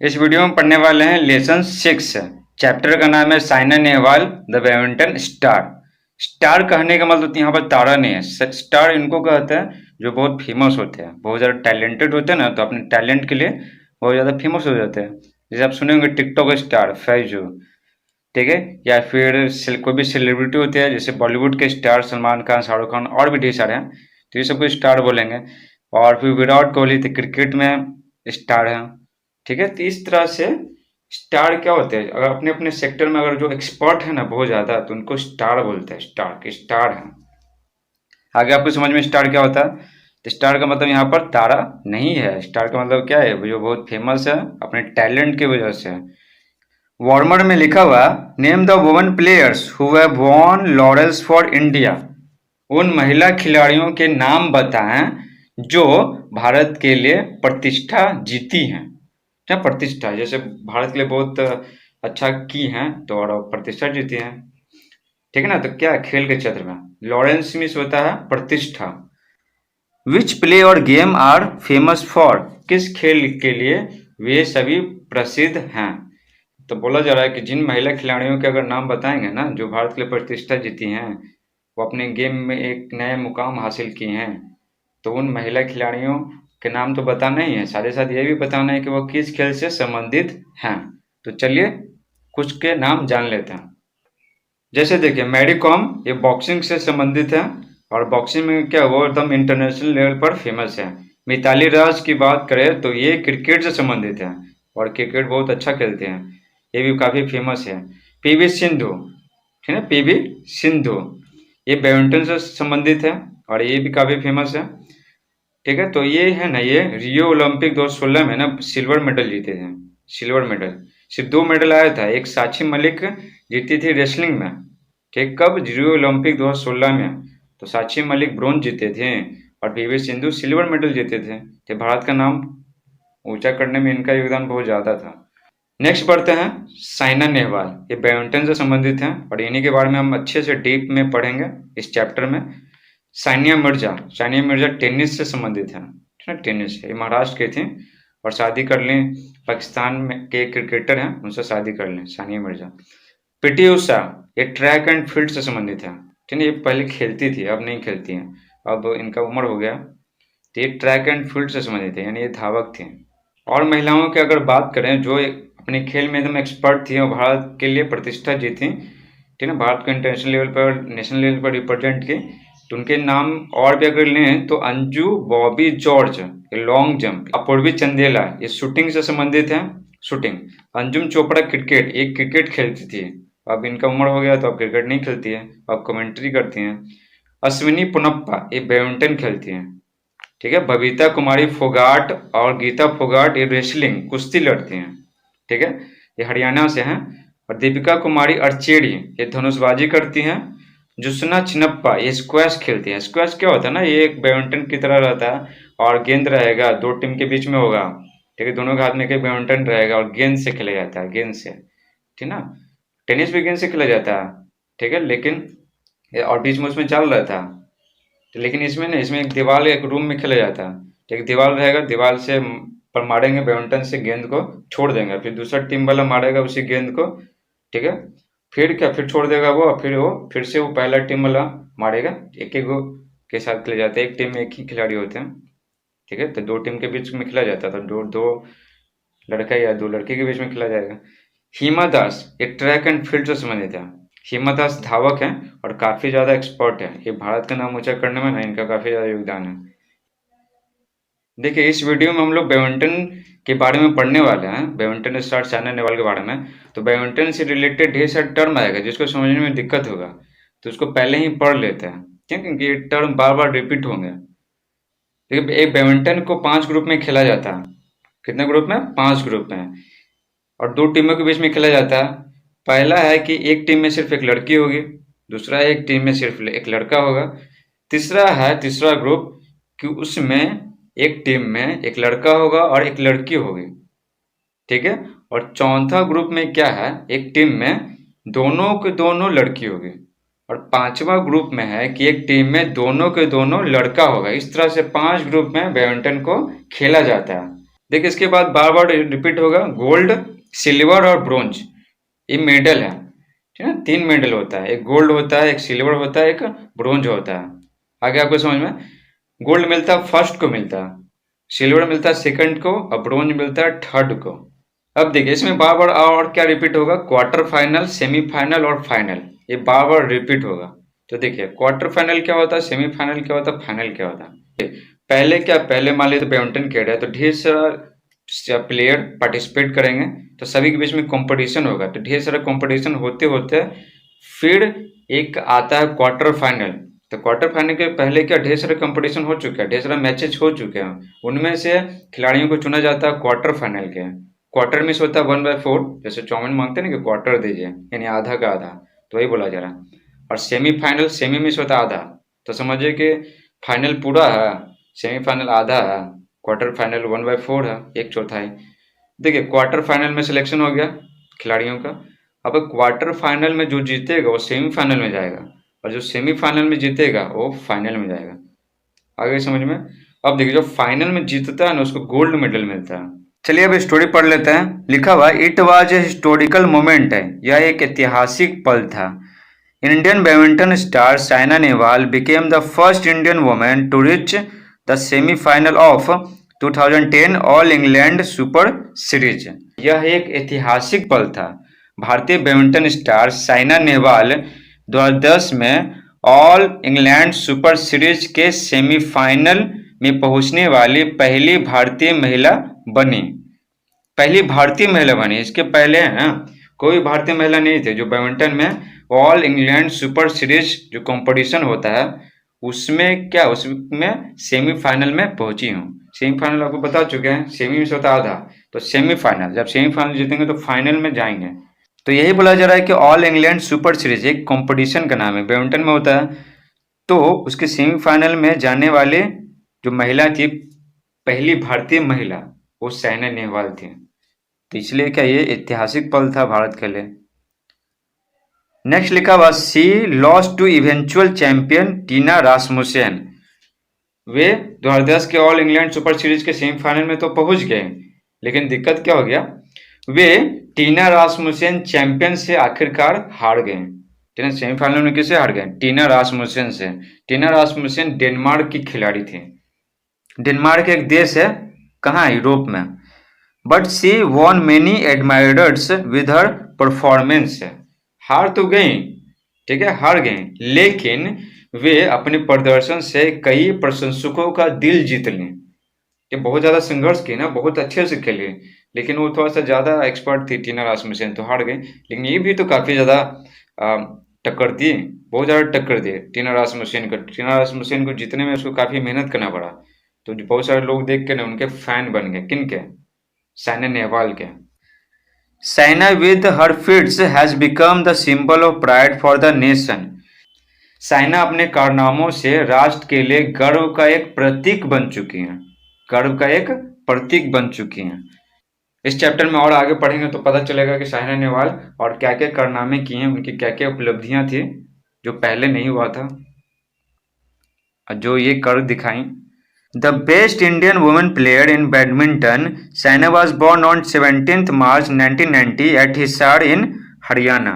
इस वीडियो में पढ़ने वाले हैं लेसन 6। चैप्टर का नाम है Saina Nehwal the badminton star. Star कहने का मतलब यहाँ पर तारा नहीं है। स्टार इनको कहते हैं जो बहुत फेमस होते हैं, बहुत ज़्यादा टैलेंटेड होते हैं ना, तो अपने टैलेंट के लिए बहुत ज़्यादा फेमस हो जाते हैं। जैसे आप सुने होंगे टिकटॉक स्टार फैजू, ठीक है, या फिर कोई भी सेलिब्रिटी होते हैं जैसे बॉलीवुड के स्टार सलमान खान, शाहरुख खान और भी ढेर सारे हैं, तो ये सबको स्टार बोलेंगे। और फिर विराट कोहली तो क्रिकेट में स्टार हैं, ठीक है। तो इस तरह से स्टार क्या होते हैं, अगर अपने अपने सेक्टर में अगर जो एक्सपर्ट है ना बहुत ज़्यादा, तो उनको स्टार बोलते हैं, स्टार के स्टार हैं। आगे आपको समझ में स्टार क्या होता है। तो स्टार का मतलब यहाँ पर तारा नहीं है, स्टार का मतलब क्या है, जो बहुत फेमस है अपने टैलेंट की वजह से। वार्मर में लिखा हुआ name the women players who have von laurels for India. उन महिला खिलाड़ियों के नाम बताएं जो भारत के लिए प्रतिष्ठा जीती हैं। क्या प्रतिष्ठा, जैसे भारत के लिए बहुत अच्छा की हैं तो और प्रतिष्ठा जीती हैं, ठीक है ना। तो क्या खेल के क्षेत्र में लॉरेंस मिस होता है प्रतिष्ठा। विच प्ले और गेम आर फेमस फॉर, किस खेल के लिए वे सभी प्रसिद्ध हैं। तो बोला जा रहा है कि जिन महिला खिलाड़ियों के अगर नाम बताएंगे ना जो भारत के लिए प्रतिष्ठा जीती हैं, वो अपने गेम में एक नए मुकाम हासिल किए हैं, तो उन महिला खिलाड़ियों के नाम तो बताना ही है, साथ ही साथ ये भी बताना है कि वो किस खेल से संबंधित हैं। तो चलिए कुछ के नाम जान लेते हैं। जैसे देखिए मैरी कॉम, ये बॉक्सिंग से संबंधित है और बॉक्सिंग में क्या वो एकदम इंटरनेशनल लेवल पर फेमस है। मिताली राज की बात करें तो ये क्रिकेट से संबंधित है और क्रिकेट बहुत अच्छा खेलते हैं, ये भी काफ़ी फेमस है। पीवी सिंधु, ठीक है, पीवी सिंधु ये बैडमिंटन से संबंधित है और ये भी काफ़ी फेमस है, ठीक है। तो ये है ना, ये रियो ओलंपिक 2016 में ना सिल्वर मेडल जीते थे। सिल्वर मेडल सिर्फ 2 मेडल आया था, एक साक्षी मलिक जीती थी रेसलिंग में, ठीक, कब, रियो ओलंपिक 2016 में। तो साक्षी मलिक ब्रोंज जीते थे और पीवी सिंधु सिल्वर मेडल जीते थे। तो भारत का नाम ऊंचा करने में इनका योगदान बहुत ज़्यादा था। नेक्स्ट बढ़ते हैं साइना नेहवाल, ये बैडमिंटन से संबंधित हैं और इन्हीं के बारे में हम अच्छे से डीप में पढ़ेंगे इस चैप्टर में। सानिया मिर्जा, सानिया मिर्जा टेनिस से संबंधित है, ठीक है, टेनिस ये महाराष्ट्र की थी और शादी कर लें पाकिस्तान में के क्रिकेटर हैं, उनसे शादी कर लें सानिया मिर्जा। पीटी उषा ये ट्रैक एंड फील्ड से संबंधित है, ठीक है, ये पहले खेलती थी अब नहीं खेलती हैं, अब इनका उम्र हो गया। तो ये ट्रैक एंड फील्ड से संबंधित है, यानी ये धावक थे। और महिलाओं की अगर बात करें जो अपने खेल में एकदम एक्सपर्ट थी और भारत के लिए प्रतिष्ठा जीती, ठीक है, भारत को इंटरनेशनल लेवल पर नेशनल लेवल पर रिप्रेजेंट की, तो उनके नाम और भी अगर लें तो अंजू बॉबी जॉर्ज ये लॉन्ग जंप, अपूर्वी चंदेला ये शूटिंग से संबंधित है, शूटिंग। अंजुम चोपड़ा क्रिकेट, एक क्रिकेट खेलती थी, अब इनका उम्र हो गया तो अब क्रिकेट नहीं खेलती है, अब कमेंट्री करती हैं। अश्विनी पुनप्पा ये बैडमिंटन खेलती हैं, ठीक है। बबीता कुमारी फोगाट और गीता फोगाट ये रेसलिंग कुश्ती लड़ती हैं, ठीक है, ये हरियाणा से हैं। और दीपिका कुमारी अर्चेड़ी ये धनुषबाजी करती हैं। जुस्ना चिनप्पा ये स्क्वैश खेलती है। स्क्वैश क्या होता है ना, ये एक बैडमिंटन की तरह रहता है और गेंद रहेगा, 2 टीम के बीच में होगा, ठीक है, दोनों के हाथ में एक बैडमिंटन रहेगा और गेंद से खेला जाता है, गेंद से, ठीक ना। टेनिस भी गेंद से खेला जाता है, ठीक है, लेकिन और बीच में उसमें जाल रहता है, तो लेकिन इसमें ना, इसमें एक दीवार एक रूम में खेला जाता है, एक दीवार रहेगा, दीवार से पर मारेंगे बैडमिंटन से गेंद को छोड़ देंगे, फिर दूसरा टीम वाला मारेगा उसी गेंद को, ठीक है, फिर क्या फिर छोड़ देगा वो, फिर से वो पहला टीम वाला मारेगा। एक एक के साथ खेले जाते हैं, एक टीम में एक ही खिलाड़ी होते हैं, ठीक है। तो 2 टीम के बीच में खेला जाता था, दो दो लड़का या 2 लड़के के बीच में खेला जाएगा। हिमा दास ये ट्रैक एंड फील्ड से संबंधित है। हिमा दास धावक हैं और काफ़ी ज़्यादा एक्सपर्ट है, ये भारत का नाम ऊंचा करने में ना इनका काफ़ी ज़्यादा योगदान है। देखिए इस वीडियो में हम लोग बैडमिंटन के बारे में पढ़ने वाले हैं, बैडमिंटन स्टार साइना नेहवाल के बारे में। तो बैडमिंटन से रिलेटेड ढेर सारे टर्म आएगा जिसको समझने में दिक्कत होगा, तो उसको पहले ही पढ़ लेते हैं, ठीक है, क्योंकि ये टर्म बार बार रिपीट होंगे। देखिए एक बैडमिंटन को 5 ग्रुप में खेला जाता है। कितने ग्रुप में? 5 ग्रुप में, और 2 टीमों के बीच में खेला जाता है। पहला है कि एक टीम में सिर्फ एक लड़की होगी, दूसरा है एक टीम में सिर्फ एक लड़का होगा, तीसरा है तीसरा ग्रुप कि उसमें एक टीम में एक लड़का होगा और एक लड़की होगी, ठीक है। और चौथा ग्रुप में क्या है, एक टीम में दोनों के दोनों लड़की होगी, और 5वां ग्रुप में है कि एक टीम में दोनों के दोनों लड़का होगा। इस तरह से 5 ग्रुप में बैडमिंटन को खेला जाता है। देखिए इसके बाद बार बार रिपीट होगा, गोल्ड, सिल्वर और ब्रोंज, ये मेडल है, ठीक है। 3 मेडल होता है, एक गोल्ड होता है, एक सिल्वर होता है, एक ब्रोंज होता है। आगे आपको समझ में, गोल्ड मिलता है फर्स्ट को मिलता है, सिल्वर मिलता है सेकंड को और ब्रोंज मिलता है थर्ड को। अब देखिए इसमें बार बार और क्या रिपीट होगा, क्वार्टर फाइनल, सेमीफाइनल और फाइनल, ये बार बार रिपीट होगा। तो देखिए क्वार्टर फाइनल क्या होता है, सेमीफाइनल क्या होता है, फाइनल क्या होता है। पहले क्या, पहले मान लीजिए बैडमिंटन खेल रहा है तो ढेर सारा प्लेयर पार्टिसिपेट करेंगे, तो सभी के बीच में कंपटीशन होगा, तो ढेर सारा कंपटीशन होते होते फिर एक आता है क्वार्टर फाइनल। तो क्वार्टर फाइनल के पहले क्या, ढेर सारा कंपटीशन हो चुका है, ढेर सारा मैचेज हो चुके हैं, उनमें से खिलाड़ियों को चुना जाता है क्वार्टर फाइनल के। क्वार्टर में से होता है 1/4, जैसे चाउमीन मांगते हैं ना कि क्वार्टर दीजिए, यानी आधा का आधा, तो वही बोला जा रहा है। और सेमीफाइनल, सेमी में से होता है आधा, तो समझिए कि फाइनल पूरा है, सेमीफाइनल आधा है, क्वार्टर फाइनल 1/4 है, एक चौथाई। देखिए क्वार्टर फाइनल में सिलेक्शन हो गया खिलाड़ियों का, अब क्वार्टर फाइनल में जो जीतेगा वो सेमीफाइनल में जाएगा, और जो सेमीफाइनल में जीतेगा वो फाइनल में जाएगा। आगे समझ में। अब देखिए जो फाइनल में जीतता है ना उसको गोल्ड मेडल मिलता है। चलिए अब स्टोरी पढ़ लेते हैं। लिखा हुआ, it was a historical moment है, यह एक ऐतिहासिक पल था। Indian badminton star Saina Nehwal became the first Indian women to reach the semifinal of 2010 all England super series. यह एक ऐतिहासिक पल था। भारतीय बैडमिंटन स्टार साइना नेहवाल 2010 में ऑल इंग्लैंड सुपर सीरीज के सेमीफाइनल में पहुंचने वाली पहली भारतीय महिला बनी। पहली भारतीय महिला बनी, इसके पहले है ना कोई भारतीय महिला नहीं थी जो बैडमिंटन में ऑल इंग्लैंड सुपर सीरीज जो कंपटीशन होता है उसमें क्या, उसमें सेमीफाइनल में पहुंची हूँ। सेमीफाइनल आपको बता चुके हैं, सेमी में से होता आधा, तो सेमीफाइनल, जब सेमीफाइनल जीतेंगे तो फाइनल में जाएंगे। तो यही बोला जा रहा है कि ऑल इंग्लैंड सुपर सीरीज एक कंपटीशन का नाम है, बैडमिंटन में होता है। तो उसके सेमीफाइनल में जाने वाले जो महिला थी, पहली भारतीय महिला, वो साइना नेहवाल थी। तो इसलिए क्या ये ऐतिहासिक पल था भारत के लिए। नेक्स्ट लिखा हुआ, she lost to eventual champion Tina Rasmussen. वे 2010 के ऑल इंग्लैंड सुपर सीरीज के सेमीफाइनल में तो पहुंच गए, लेकिन दिक्कत क्या हो गया, वे टीना रासमुसेन चैंपियन से आखिरकार हार गए। टीना सेमीफाइनल में किसे हार गए, टीना रासमुसेन से। टीना रासमुसेन डेनमार्क की खिलाड़ी थी। डेनमार्क एक देश है, कहाँ, यूरोप में। But she won many admirers with her performance. हार तो गई, ठीक है, हार गई, लेकिन वे अपने प्रदर्शन से कई प्रशंसकों का दिल जीत लें। ये बहुत ज़्यादा संघर्ष की ना, बहुत अच्छे से खेली, लेकिन वो थोड़ा सा ज़्यादा एक्सपर्ट थी टीना रासमुसेन, तो हार गई। लेकिन ये भी तो काफ़ी ज़्यादा टक्कर दी, बहुत ज़्यादा टक्कर दी टीना रासमुसेन को। टीना रासमुसेन को जीतने में उसको काफ़ी मेहनत करना पड़ा, तो बहुत सारे लोग देख के ना उनके फैन बन गए। किन के, साइना नेहवाल के। Saina with her feats has become the symbol of pride for the nation. Saina अपने कारनामों से राष्ट्र के लिए गर्व का एक प्रतीक बन चुकी हैं, गर्व का एक प्रतीक बन चुकी हैं। इस चैप्टर में और आगे पढ़ेंगे तो पता चलेगा कि साइना नेहवाल और क्या क्या कारनामे किए हैं, उनकी क्या क्या उपलब्धियां थी जो पहले नहीं हुआ था, जो ये कर दिखाई। The best Indian women player in badminton, Saina was born on 17th March 1990 at Hisar in Haryana.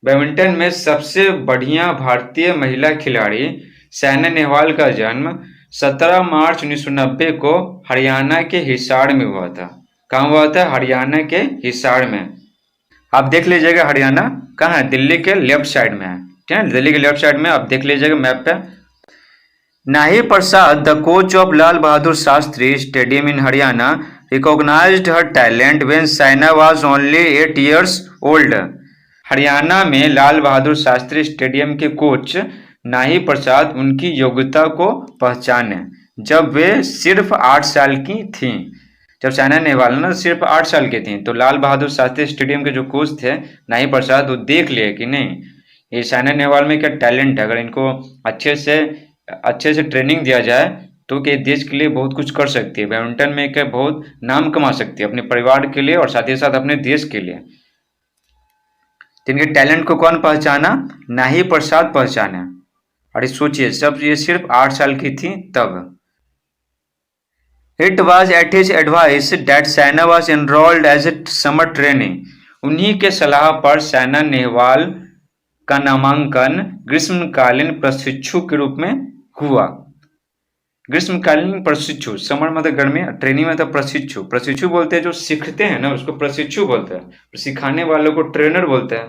Badminton में सबसे बढ़िया भारतीय महिला खिलाड़ी साइना नेहवाल का जन्म 17 मार्च 1990 को हरियाणा के हिसार में हुआ था। कहाँ हुआ था, हरियाणा के हिसार में। आप देख लीजिएगा हरियाणा कहाँ है, दिल्ली के लेफ्ट साइड में है, ठीक है, दिल्ली के लेफ्ट साइड में, आप देख लीजिएगा मैप पे। Nahi Prasad, the coach of Lal Bahadur Shastri Stadium in Haryana, recognized her talent when Saina was only 8 years old. Haryana में लाल बहादुर शास्त्री स्टेडियम के कोच नाही प्रसाद उनकी योग्यता को पहचाने जब वे सिर्फ 8 साल की थीं। जब साइना नेहवाल ना सिर्फ 8 साल की थी, तो लाल बहादुर शास्त्री स्टेडियम के जो कोच थे नाही प्रसाद, वो देख लिए कि नहीं ये साइना नेहवाल में क्या टैलेंट है, अगर इनको अच्छे से ट्रेनिंग दिया जाए तो कि देश के लिए बहुत कुछ कर सकती है, बैडमिंटन में क्या बहुत नाम कमा सकती है अपने परिवार के लिए और साथ ही साथ अपने देश के लिए। तो इनके टैलेंट को कौन पहचाना, नाही प्रसाद पहचाना। और सोचिए जब ये सिर्फ 8 साल की थी तब। It was at his advice that Saina was enrolled as a summer training. उन्हीं के सलाह पर साइना नेहवाल का नामांकन ग्रीष्मकालीन प्रशिक्षु के रूप में हुआ। ग्रीष्मकालीन प्रशिक्षु, समर मतलब गर्मी, ट्रेनिंग मतलब प्रशिक्षु। प्रशिक्षु बोलते हैं जो सीखते हैं ना उसको प्रशिक्षु बोलते हैं। सिखाने वालों को ट्रेनर बोलते हैं।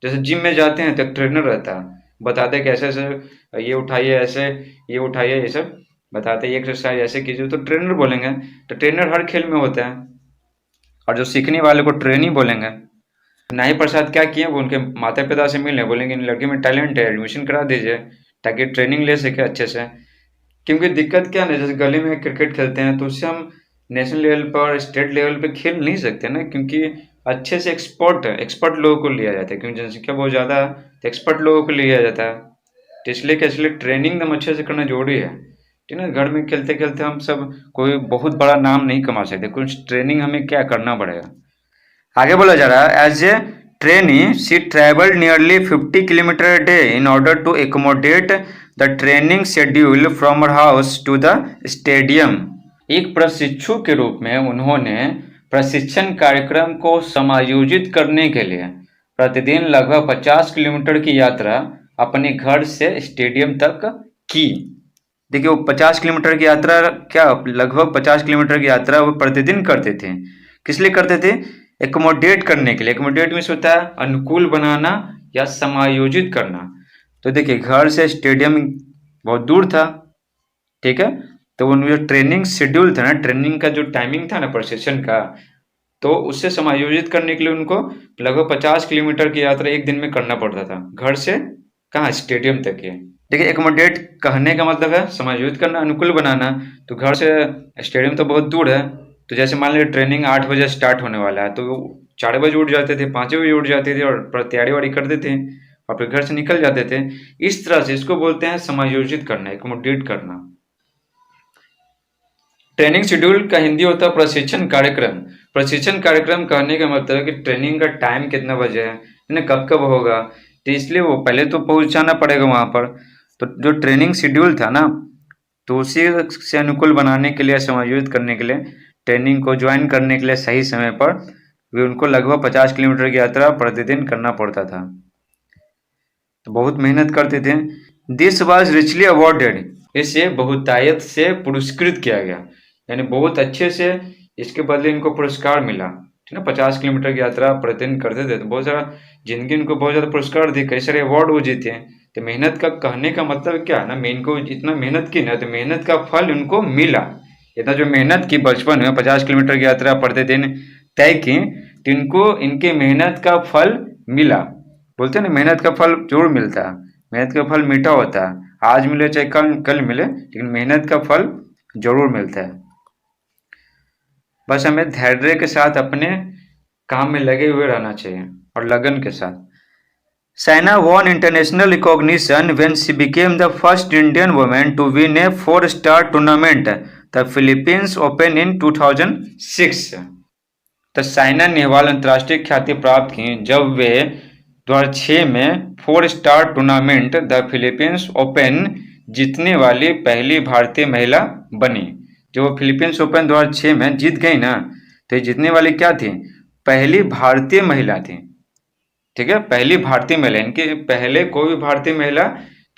जैसे जिम में जाते हैं तो ट्रेनर रहता है, बताते हैं कि ऐसे ऐसे ये उठाइए, ऐसे ये उठाइए, ये सब बताते हैं, एक्सरसाइज ऐसे कीजिए, तो ट्रेनर बोलेंगे। तो ट्रेनर हर खेल में होता है। और जो सीखने वाले को ट्रेनिंग बोलेंगे। नाई प्रसाद क्या किए, वो उनके माता पिता से मिले, बोलेंगे इन लड़के में टैलेंट है, एडमिशन करा दीजिए ताकि ट्रेनिंग ले सके अच्छे से। क्योंकि दिक्कत क्या है, जैसे गली में क्रिकेट खेलते हैं तो उससे हम नेशनल लेवल पर, स्टेट लेवल पे खेल नहीं सकते ना, क्योंकि अच्छे से एक्सपर्ट लोगों को लिया जाता है, क्योंकि जनसंख्या बहुत ज़्यादा है तो एक्सपर्ट लोगों को लिया जाता है। तो इसलिए ट्रेनिंग एकदम अच्छे से करना जरूरी है, ठीक है। घर में खेलते खेलते हम सब कोई बहुत बड़ा नाम नहीं कमा सकते, कुछ ट्रेनिंग हमें क्या करना पड़ेगा। आगे बोला जा रहा है, as a trainee she travelled nearly 50 kilometre day in order to accommodate the training schedule from her house to the stadium. एक प्रशिक्षु के रूप में उन्होंने प्रशिक्षण कार्यक्रम को समायोजित करने के लिए प्रतिदिन लगभग 50 किलोमीटर की यात्रा अपने घर से स्टेडियम तक की। देखिए वो 50 किलोमीटर की यात्रा, क्या लगभग 50 किलोमीटर की यात्रा वो प्रतिदिन करते थे। किस लिए करते थे? एकोमोडेट करने के लिए। एकोमोडेट मीन्स होता है अनुकूल बनाना या समायोजित करना। तो देखिए घर से स्टेडियम बहुत दूर था, ठीक है। तो उनका जो ट्रेनिंग शेड्यूल था ना, ट्रेनिंग का जो टाइमिंग था ना प्रशिक्षण का, तो उससे समायोजित करने के लिए उनको लगभग 50 किलोमीटर की यात्रा एक दिन में करना पड़ता था, घर से कहाँ, स्टेडियम तक के। देखिए एकोमोडेट कहने का मतलब है समायोजित करना, अनुकूल बनाना। तो घर से स्टेडियम तो बहुत दूर है, तो जैसे मान लीजिए ट्रेनिंग 8 बजे स्टार्ट होने वाला है, तो 4 बजे उठ जाते थे, 5 बजे उठ जाते थे और तैयारी वारी करते थे और फिर घर से निकल जाते थे। इस तरह से इसको बोलते हैं समायोजित करना, एकोमोडेट करना। ट्रेनिंग शेड्यूल का हिंदी होता है प्रशिक्षण कार्यक्रम। प्रशिक्षण कार्यक्रम कहने का मतलब है कि ट्रेनिंग का टाइम कितना बजे है ना, कब कब होगा। तो इसलिए वो पहले तो पहुंचाना पड़ेगा वहां पर। तो जो ट्रेनिंग शेड्यूल था ना, तो उसी से अनुकूल बनाने के लिए, समायोजित करने के लिए, ट्रेनिंग को ज्वाइन करने के लिए सही समय पर भी उनको लगभग 50 किलोमीटर की यात्रा प्रतिदिन करना पड़ता था। तो बहुत मेहनत करते थे। दिस वॉज रिचली अवॉर्डेड, इसे बहुतायत से पुरस्कृत किया गया, यानी बहुत अच्छे से इसके बदले इनको पुरस्कार मिला, ठीक है। 50 किलोमीटर की यात्रा प्रतिदिन करते थे तो बहुत सारा जिंदगी इनको बहुत ज़्यादा पुरस्कार दी, कई सारे अवार्ड वो जीते हैं। तो मेहनत का कहने का मतलब क्या है ना, मैं इनको इतना मेहनत की ना, तो मेहनत का फल उनको मिला। इतना जो मेहनत की बचपन में 50 किलोमीटर की यात्रा प्रतिदिन तय की, तो इनको इनके मेहनत का फल मिला। बोलते हैं ना मेहनत का फल जरूर मिलता है, मेहनत का फल मीठा होता है, आज मिले चाहे कल मिले, लेकिन मेहनत का फल जरूर मिलता है। बस हमें धैर्य के साथ अपने काम में लगे हुए रहना चाहिए और लगन के साथ। Saina won international recognition when she became the first Indian woman to win a 4-star tournament, the Philippines Open in 2006। तो साइना नेहवाल अंतर्राष्ट्रीय ख्याति प्राप्त की जब वे 2006 में 4-स्टार टूर्नामेंट द फिलीपींस ओपन जीतने वाली पहली भारतीय महिला बनी। जो फिलीपींस ओपन 2006 में जीत गई ना, तो ये जीतने वाली क्या थी? पहली भारतीय महिला थी, ठीक है, पहली भारतीय महिला। इनके पहले कोई भी भारतीय महिला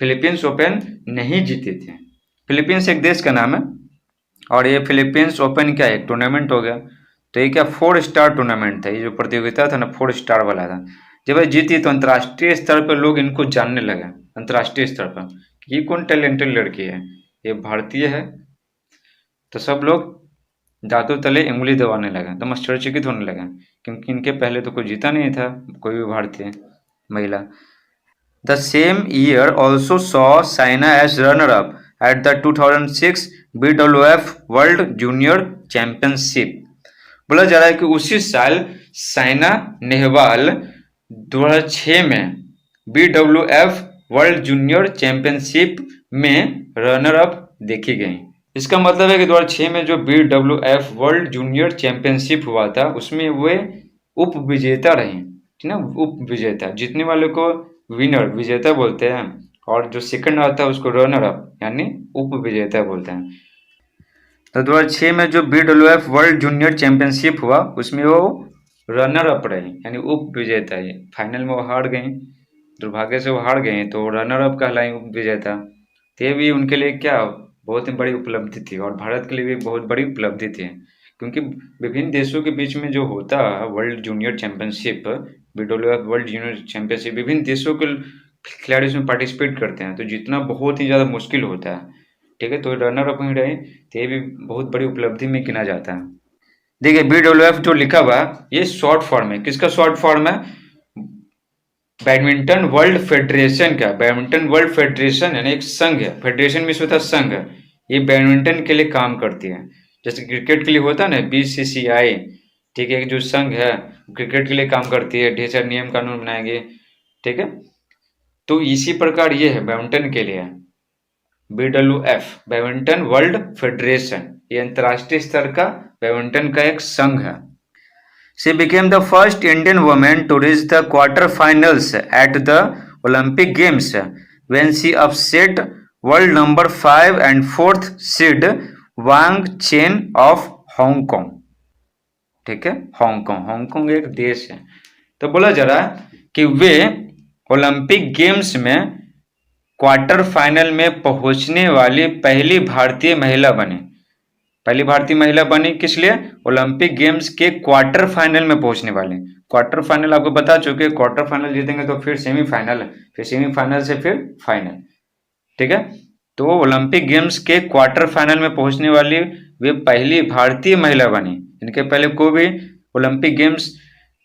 फिलीपींस ओपन नहीं जीती थी। फिलीपींस एक देश का नाम है और ये फिलीपींस ओपन क्या है, टूर्नामेंट हो गया। तो ये क्या 4-स्टार टूर्नामेंट था, ये जो प्रतियोगिता था ना 4-स्टार वाला था। जब ये जीती तो अंतर्राष्ट्रीय स्तर पर लोग इनको जानने लगे, अंतर्राष्ट्रीय स्तर पर ये कौन टैलेंटेड लड़की है, ये भारतीय है। तो सब लोग दांतों तले उंगली दबाने लगे, तो आश्चर्यचकित होने लगे, क्योंकि इनके पहले तो कोई जीता नहीं था कोई भी भारतीय महिला। The same year also saw Saina as runner up at the 2006 BWF world junior championship. बोला जा रहा है कि उसी साल साइना नेहवाल 2006 में BWF वर्ल्ड जूनियर चैंपियनशिप में रनर अप देखी गई। इसका मतलब है कि 2006 में जो BWF वर्ल्ड जूनियर चैंपियनशिप हुआ था उसमें वे उप विजेता रही, ठीक ना, उप विजेता। जीतने वाले को विनर, विजेता बोलते हैं, और जो सेकंड आता है उसको रनर अप यानी उप विजेता बोलते हैं। तो 2006 में जो BWF वर्ल्ड जूनियर चैंपियनशिप हुआ उसमें वो रनर अप रही, यानी उप विजेता है। फाइनल में वो हार गई, दुर्भाग्य से वो हार गई, तो रनर अप कहलाई, उप विजेता। तो ये भी उनके लिए क्या बहुत ही बड़ी उपलब्धि थी, और भारत के लिए भी बहुत बड़ी उपलब्धि थी, क्योंकि विभिन्न देशों के बीच में जो होता है world junior championship, BWF world junior championship, विभिन्न देशों के खिलाड़ी इसमें पार्टिसिपेट करते हैं, तो जीतना बहुत ही ज़्यादा मुश्किल होता है। ठीक है, तो रनर अप ही रहे, तो ये भी बहुत बड़ी उपलब्धि में गिना जाता है। देखिए BWF जो लिखा हुआ ये शॉर्ट फॉर्म है, किसका शॉर्ट फॉर्म है? बैडमिंटन वर्ल्ड फेडरेशन का। बैडमिंटन वर्ल्ड फेडरेशन यानी एक संघ है, फेडरेशन में होता है संघ है, ये बैडमिंटन के लिए काम करती है। जैसे क्रिकेट के लिए होता है ना BCCI, ठीक है, जो संघ है क्रिकेट के लिए काम करती है, ढेर सारे नियम कानून बनाएंगे, ठीक है। तो इसी प्रकार ये है बैडमिंटन के लिए BWF बैडमिंटन वर्ल्ड फेडरेशन, ये अंतर्राष्ट्रीय स्तर का बैडमिंटन का एक संघ है। She became the first Indian woman to reach the quarterfinals at the Olympic Games when she upset world number 5 and 4th seed Wang Chen of Hong Kong। ठीक है, हांगकांग, हांगकांग एक देश है। तो बोला जा रहा है कि वे ओलंपिक गेम्स में क्वार्टर फाइनल में पहुंचने वाली पहली भारतीय महिला बनी। पहली भारतीय महिला बनी किस लिए? ओलंपिक गेम्स के क्वार्टर फाइनल में पहुंचने वाले। क्वार्टर फाइनल आपको बता चुके, क्वार्टर फाइनल जीतेंगे तो फिर सेमीफाइनल, फिर सेमीफाइनल से फिर फाइनल, ठीक है। तो ओलंपिक गेम्स के क्वार्टर फाइनल में पहुंचने वाली वे पहली भारतीय महिला बनी। इनके पहले कोई भी ओलंपिक गेम्स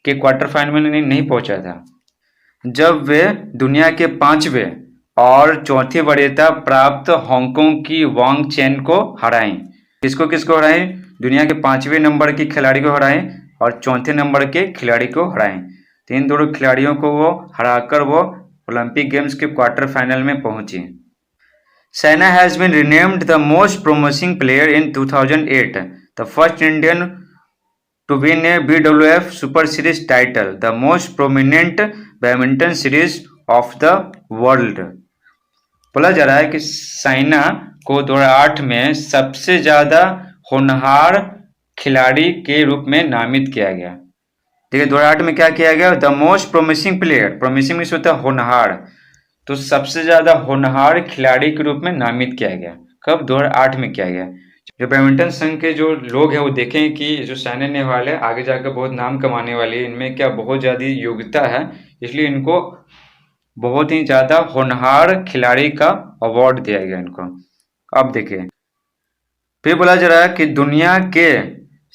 के क्वार्टर फाइनल में नहीं पहुंचा था। जब वे दुनिया के 5वें और चौथी वरीयता प्राप्त हांगकांग की वांग चेन को हराई। किसको हराए? दुनिया के 5वें नंबर की खिलाड़ी को हराए और चौथे नंबर के खिलाड़ी को हराए। तो इन दोनों खिलाड़ियों को वो हराकर वो ओलंपिक गेम्स के क्वार्टर फाइनल में पहुंची। Saina has been renamed the most promising player in 2008, the first Indian to win a BWF Super Series title, the most prominent badminton series of the world। बोला जा रहा है कि साइना को 2008 में सबसे ज्यादा होनहार खिलाड़ी के रूप में नामित किया गया। देखिए 2008 में क्या किया गया? The most promising player, promising में होता है होनहार, तो सबसे ज्यादा होनहार खिलाड़ी के रूप में नामित किया गया। कब? 2008 में किया गया। जो बैडमिंटन संघ के जो लोग हैं वो देखें कि जो साइना नेहवाल है आगे जाकर बहुत नाम कमाने वाली है, इनमें क्या बहुत ज्यादा योग्यता है, इसलिए इनको बहुत ही ज्यादा होनहार खिलाड़ी का अवार्ड दिया गया इनको। अब देखिए फिर बोला जा रहा है कि दुनिया के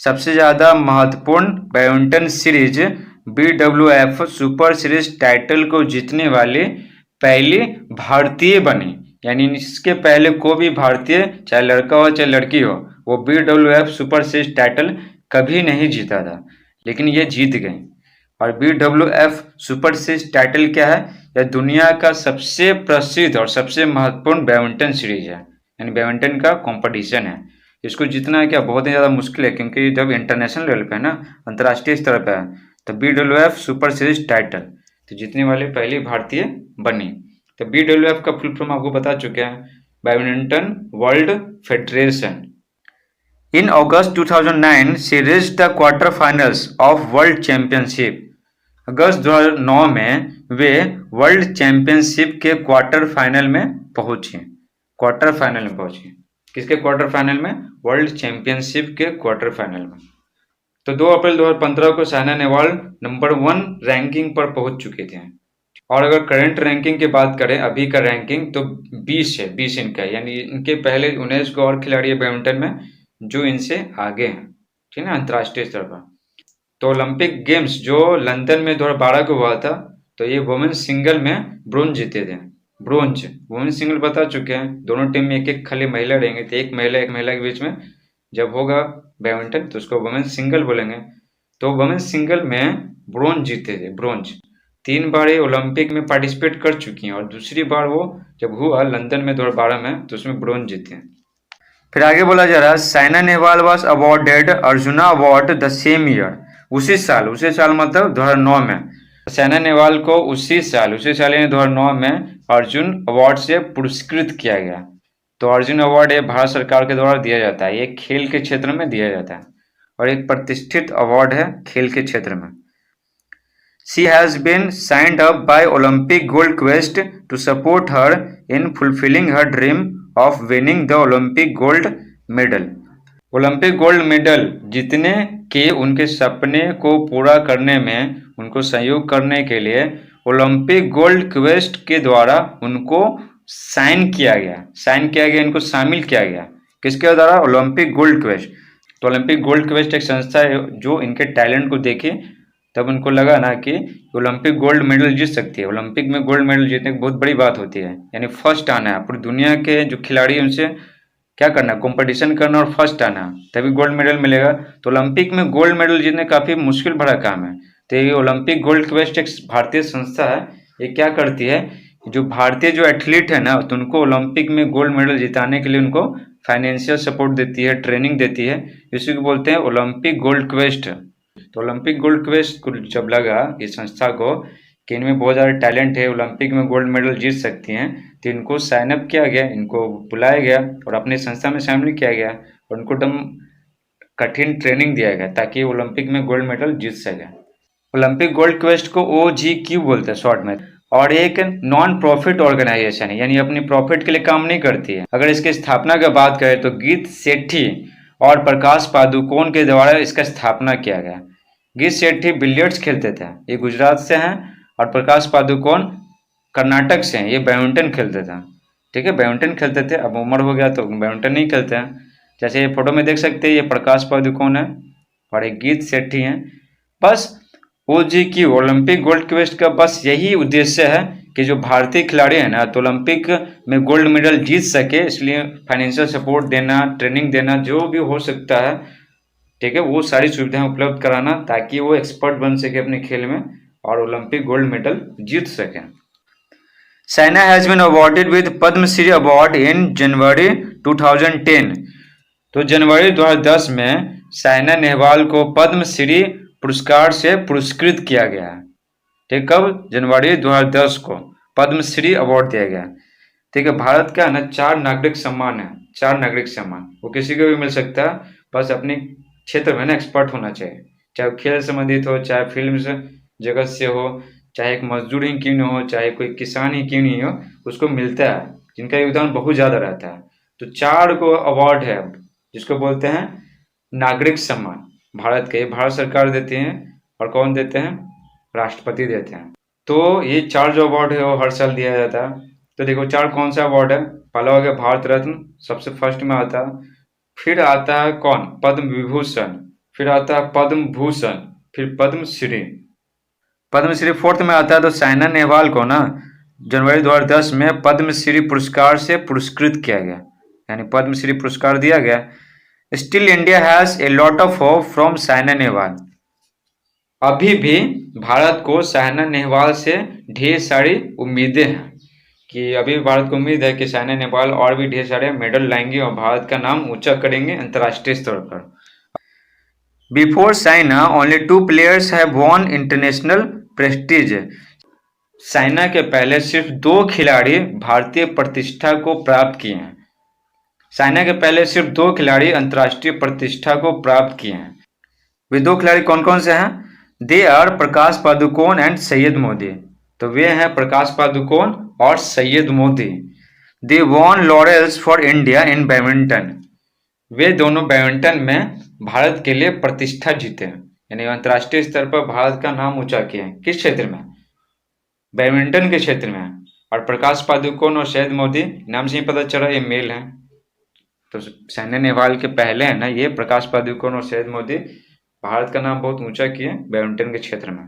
सबसे ज्यादा महत्वपूर्ण badminton series BWF super series title को जीतने वाली पहली भारतीय बनी, यानी इसके पहले कोई भी भारतीय चाहे लड़का हो चाहे लड़की हो वो BWF सुपर सीरीज टाइटल कभी नहीं जीता था, लेकिन ये जीत गए। और BWF सुपर सीरीज टाइटल क्या है? यह दुनिया का सबसे प्रसिद्ध और सबसे महत्वपूर्ण बैडमिंटन सीरीज है, यानी बैडमिंटन का कंपटीशन है। इसको जीतना क्या बहुत ही ज़्यादा मुश्किल है, क्योंकि जब इंटरनेशनल लेवल पे है ना, अंतर्राष्ट्रीय स्तर पे है, तो BWF सुपर सीरीज टाइटल तो जीतने वाली पहली भारतीय बनी। तो BWF का फुल फॉर्म आपको बता चुके हैं, badminton world federation. In August 2009, she reached the quarterfinals of World Championship। अगस्त 2009 में वे वर्ल्ड चैंपियनशिप के क्वार्टर फाइनल में पहुंची। क्वार्टर फाइनल में पहुंची किसके क्वार्टर फाइनल में? वर्ल्ड चैंपियनशिप के क्वार्टर फाइनल में। तो 2 अप्रैल 2015 को साइना नेहवाल नंबर 1 रैंकिंग पर पहुंच चुके थे। और अगर करंट रैंकिंग की बात करें, अभी का रैंकिंग तो 20 है, 20 इनका, यानी इनके पहले 19 को और खिलाड़ी है बैडमिंटन में जो इनसे आगे हैं, ठीक है ना, अंतर्राष्ट्रीय स्तर पर। तो ओलंपिक गेम्स जो लंदन में 2012 को हुआ था, तो ये वुमेन्स सिंगल में ब्रोंज जीते थे। ब्रोंज वुमेन्स सिंगल बता चुके हैं, दोनों टीम में एक खाली महिला रहेंगे, तो एक महिला के बीच में जब होगा बैडमिंटन तो उसको वुमेन्स सिंगल बोलेंगे। तो वुमेन्स सिंगल में ब्रोंज जीते थे, ब्रोंज। 3 बार ये ओलंपिक में पार्टिसिपेट कर चुकी हैं और दूसरी बार वो जब हुआ लंदन में 2012 में तो उसमें ब्रोंज जीते हैं। फिर आगे बोला जा रहा है Saina Nehwal was awarded arjuna award the same year. उसी साल मतलब 2009 में साइना नेहवाल को उसी साल यानी 2009 में अर्जुन अवार्ड से पुरस्कृत किया गया। तो अर्जुन अवार्ड ये भारत सरकार के द्वारा दिया जाता है, ये खेल के क्षेत्र में दिया जाता है और एक प्रतिष्ठित अवार्ड है खेल के क्षेत्र में। She has been signed up by Olympic Gold Quest to support her in fulfilling her dream of winning the Olympic Gold Medal. Olympic gold medal जीतने के उनके सपने को पूरा करने में उनको सहयोग करने के लिए ओलंपिक गोल्ड क्वेस्ट के द्वारा उनको साइन किया गया, इनको शामिल किया गया। किसके द्वारा? Olympic gold quest. तो ओलंपिक गोल्ड क्वेस्ट एक संस्था है जो इनके टैलेंट को देखे, तब उनको लगा ना कि ओलंपिक गोल्ड मेडल जीत सकती है। ओलंपिक में गोल्ड मेडल जीतने की बहुत बड़ी बात होती है, यानी फर्स्ट आना है। पूरी दुनिया के जो खिलाड़ी हैं उनसे क्या करना, कंपटीशन करना और फर्स्ट आना, तभी गोल्ड मेडल मिलेगा। तो ओलंपिक में गोल्ड मेडल जीतने काफ़ी मुश्किल भरा काम है। तो ये ओलंपिक गोल्ड क्वेस्ट एक भारतीय संस्था है। ये क्या करती है, जो भारतीय जो एथलीट है ना, तो उनको ओलंपिक में गोल्ड मेडल जिताने के लिए उनको फाइनेंशियल सपोर्ट देती है, ट्रेनिंग देती है। इसी को बोलते हैं ओलंपिक गोल्ड क्वेस्ट। तो ओलंपिक गोल्ड क्वेस्ट को जब लगा इस संस्था को कि इनमें बहुत ज़्यादा टैलेंट है, ओलंपिक में गोल्ड मेडल जीत सकती हैं, तो इनको साइन अप किया गया, इनको बुलाया गया और अपनी संस्था में शामिल किया गया और उनको एकदम कठिन ट्रेनिंग दिया गया ताकि ओलंपिक में गोल्ड मेडल जीत सके। ओलंपिक गोल्ड क्वेस्ट को OGQ बोलते हैं शॉर्ट में, और एक नॉन प्रॉफिट ऑर्गेनाइजेशन है, यानी अपनी प्रॉफिट के लिए काम नहीं करती है। अगर इसकी स्थापना की बात करें तो गीत सेठी और प्रकाश पादुकोण के द्वारा इसका स्थापना किया गया। गीत सेठी बिलियर्ड्स खेलते थे, ये गुजरात से हैं, और प्रकाश पादुकोण कर्नाटक से हैं, ये बैडमिंटन खेलते थे। ठीक है, बैडमिंटन खेलते थे, अब उम्र हो गया तो बैडमिंटन नहीं खेलते हैं। जैसे ये फोटो में देख सकते हैं, ये प्रकाश पादुकोण है और एक गीत सेठी हैं। बस OGQ ओलंपिक गोल्ड क्वेस्ट का बस यही उद्देश्य है कि जो भारतीय खिलाड़ी हैं ना, तो ओलंपिक में गोल्ड मेडल जीत सके, इसलिए फाइनेंशियल सपोर्ट देना, ट्रेनिंग देना, जो भी हो सकता है, ठीक है, वो सारी सुविधाएं उपलब्ध कराना ताकि वो एक्सपर्ट बन सके अपने खेल में और ओलंपिक गोल्ड मेडल जीत सकें। Saina has been awarded with Padma Shri award in January 2010। तो जनवरी 2010 में साइना नेहवाल को पद्मश्री पुरस्कार से पुरस्कृत किया गया। ठीक, कब? जनवरी 2010 को पद्मश्री अवार्ड दिया गया। ठीक है, भारत का ना 4 नागरिक सम्मान है, 4 नागरिक सम्मान, वो किसी को भी मिल सकता है, बस अपने क्षेत्र में ना एक्सपर्ट होना चाहिए, चाहे खेल संबंधित हो, चाहे फिल्म जगत से हो, चाहे एक मजदूर ही क्यों नहीं हो, चाहे कोई किसान ही क्यों नहीं हो, उसको मिलता है, जिनका योगदान बहुत ज़्यादा रहता है। तो 4 को अवार्ड है जिसको बोलते हैं नागरिक सम्मान, भारत के, भारत सरकार देती है। और कौन देते हैं? राष्ट्रपति देते हैं। तो ये 4 जो अवार्ड है वो हर साल दिया जाता है। तो देखो 4 कौन सा अवार्ड है? पहला हो गया भारत रत्न, सबसे फर्स्ट में आता है। फिर आता है कौन? पद्म विभूषण, फिर आता है पद्म भूषण, फिर पद्मश्री। पद्मश्री फोर्थ में आता है। तो साइना नेहवाल को ना जनवरी 2010 में पद्मश्री पुरस्कार से पुरस्कृत किया गया, यानी पद्मश्री पुरस्कार दिया गया। Still India has a lot of hope from Saina Nehwal. अभी भी भारत को साइना नेहवाल से ढेर सारी उम्मीदें हैं कि अभी भारत को उम्मीद है कि साइना नेहवाल और भी ढेर सारे मेडल लाएंगे और भारत का नाम ऊंचा करेंगे अंतर्राष्ट्रीय स्तर पर। Before Saina only 2 players have von international Prestige. Saina के पहले सिर्फ 2 खिलाड़ी भारतीय प्रतिष्ठा को प्राप्त किए हैं। साइना के पहले सिर्फ 2 खिलाड़ी अंतर्राष्ट्रीय प्रतिष्ठा को प्राप्त किए हैं। वे 2 खिलाड़ी कौन कौन से हैं? They are Prakash Padukone and Syed Modi. तो वे हैं प्रकाश पादुकोण और Syed Modi. They won laurels for India in badminton. वे दोनों बैडमिंटन में भारत के लिए प्रतिष्ठा जीते हैं, यानी अंतर्राष्ट्रीय स्तर पर भारत का नाम ऊंचा किए हैं। किस क्षेत्र में? बैडमिंटन के क्षेत्र में। और प्रकाश पादुकोण और सैयद मोदी, नाम से ही पता चला ये मेल हैं। तो साइना नेहवाल के पहले है ना, ये प्रकाश पादुकोण और सैयद मोदी भारत का नाम बहुत ऊंचा किए बैडमिंटन के क्षेत्र में।